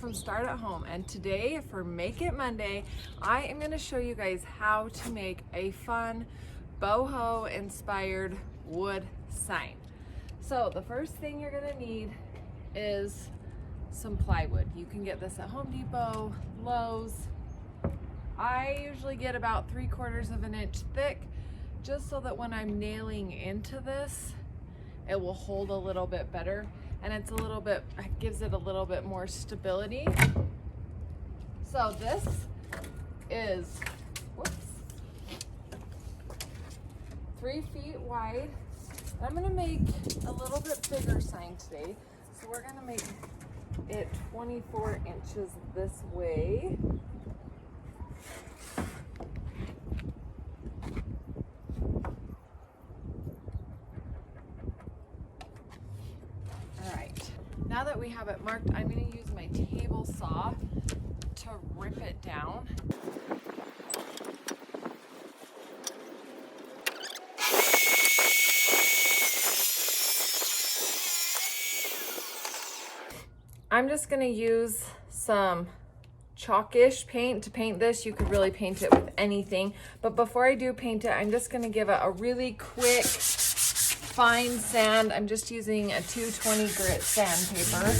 from Start at Home, and today for Make It Monday I am going to show you guys how to make a fun boho inspired wood sign. So the first thing you're going to need is some plywood. You can get this at Home Depot, Lowe's. I usually get about 3/4 of an inch thick, just so that when I'm nailing into this it will hold a little bit better, and it gives it a little bit more stability. So this is 3 feet wide. I'm gonna make a little bit bigger sign today, so we're gonna make it 24 inches this way. Now that we have it marked, I'm going to use my table saw to rip it down. I'm just going to use some chalkish paint to paint this. You could really paint it with anything, but before I do paint it, I'm just going to give it a really quick fine sand. I'm just using a 220 grit sandpaper.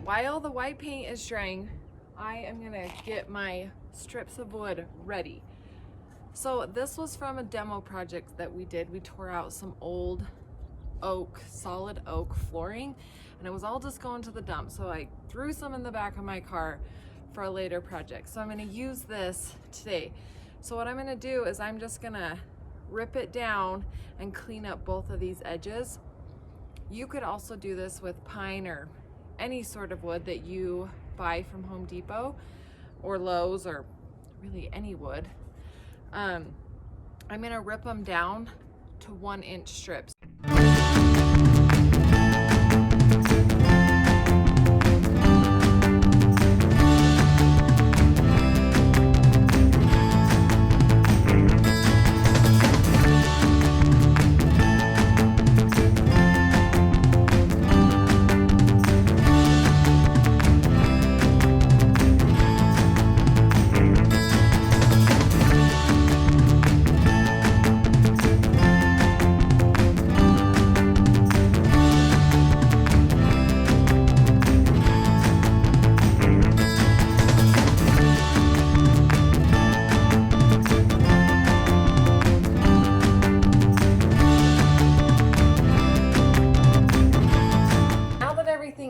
While the white paint is drying, I am gonna get my strips of wood ready. So this was from a demo project that we did. We tore out some old oak, solid oak flooring, and it was all just going to the dump. So I threw some in the back of my car for a later project. So I'm gonna use this today. So what I'm gonna do is I'm just gonna rip it down and clean up both of these edges. You could also do this with pine or any sort of wood that you buy from Home Depot or Lowe's, or really any wood. I'm gonna rip them down to 1-inch strips.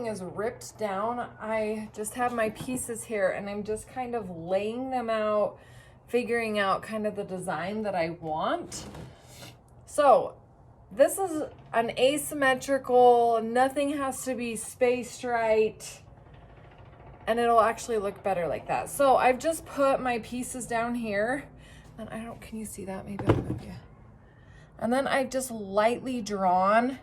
Is ripped down, I just have my pieces here and I'm just kind of laying them out, figuring out kind of the design that I want. So this is an asymmetrical, nothing has to be spaced right, and it'll actually look better like that. So I've just put my pieces down here, and can you see that? Maybe I'll move you. And then I've just lightly drawn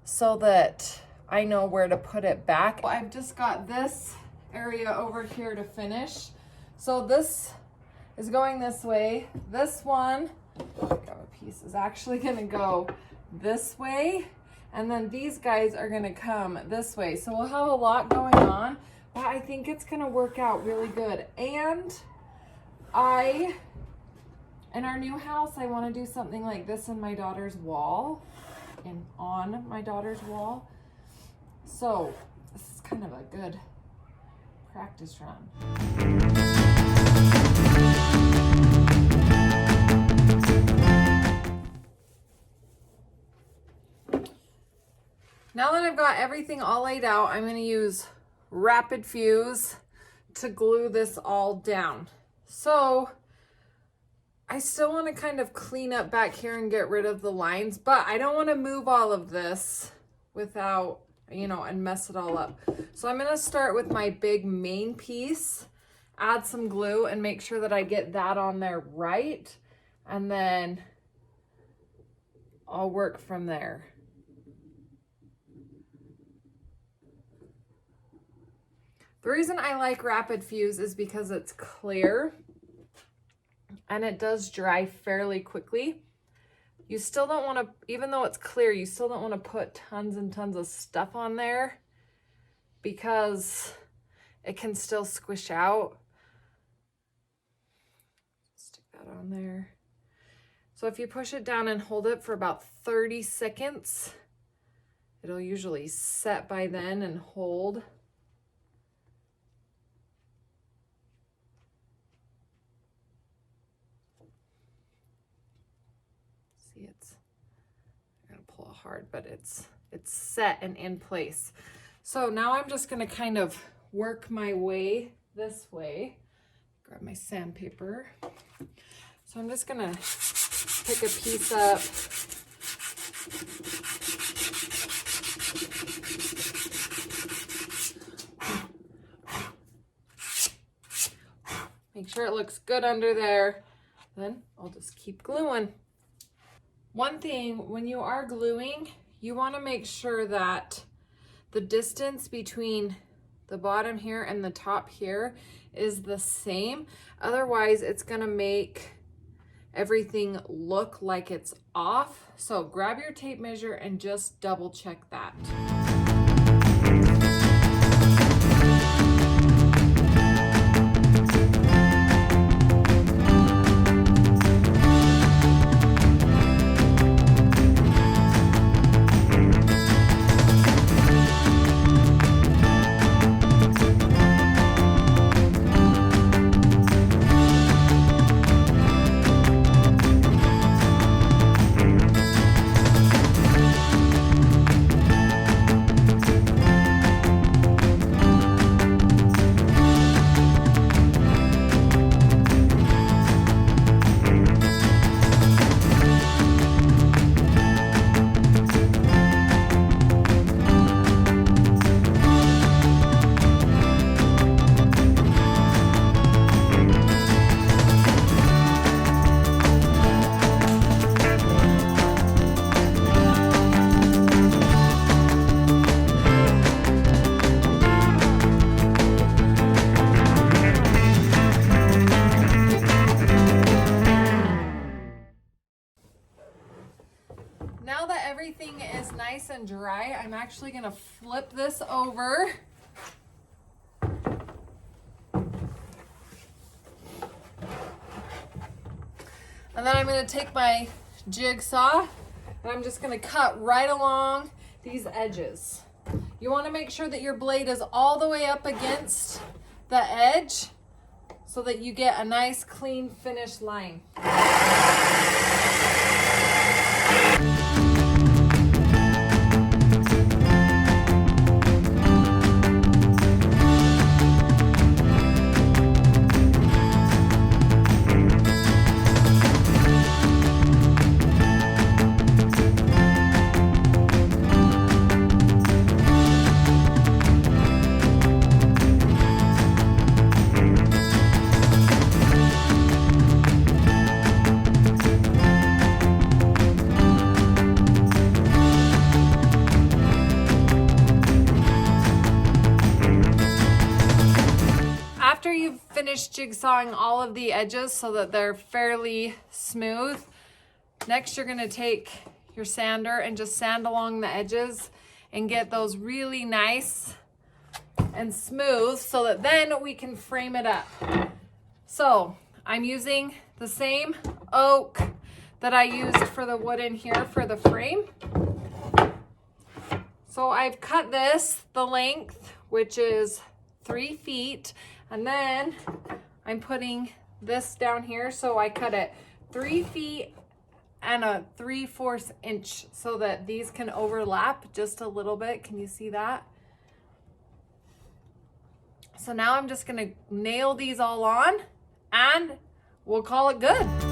so that I know where to put it back. I've just got this area over here to finish. So this is going this way. This one, piece is actually gonna go this way. And then these guys are gonna come this way. So we'll have a lot going on, but I think it's gonna work out really good. And in our new house, I wanna do something like this in my daughter's wall and on my daughter's wall. So this is kind of a good practice run. Now that I've got everything all laid out, I'm going to use Rapid Fuse to glue this all down. So I still want to kind of clean up back here and get rid of the lines, but I don't want to move all of this without, you know, and mess it all up. So I'm going to start with my big main piece, add some glue and make sure that I get that on there right. And then I'll work from there. The reason I like Rapid Fuse is because it's clear and it does dry fairly quickly. You still don't want to, even though it's clear, you still don't want to put tons and tons of stuff on there because it can still squish out. Stick that on there. So if you push it down and hold it for about 30 seconds, it'll usually set by then and hold. See, I'm gonna pull it hard, but it's set and in place. So now I'm just gonna kind of work my way this way. Grab my sandpaper. So I'm just gonna pick a piece up. Make sure it looks good under there. Then I'll just keep gluing. One thing, when you are gluing, you want to make sure that the distance between the bottom here and the top here is the same. Otherwise, it's going to make everything look like it's off. So grab your tape measure and just double check that. Now that everything is nice and dry, I'm actually going to flip this over. And then I'm going to take my jigsaw and I'm just going to cut right along these edges. You want to make sure that your blade is all the way up against the edge so that you get a nice clean finished line. After you've finished jigsawing all of the edges so that they're fairly smooth, next you're going to take your sander and just sand along the edges and get those really nice and smooth so that then we can frame it up. So I'm using the same oak that I used for the wood in here for the frame. So I've cut this, the length, which is 3 feet. And then I'm putting this down here. So I cut it 3 feet and a 3/4 inch so that these can overlap just a little bit. Can you see that? So now I'm just gonna nail these all on and we'll call it good.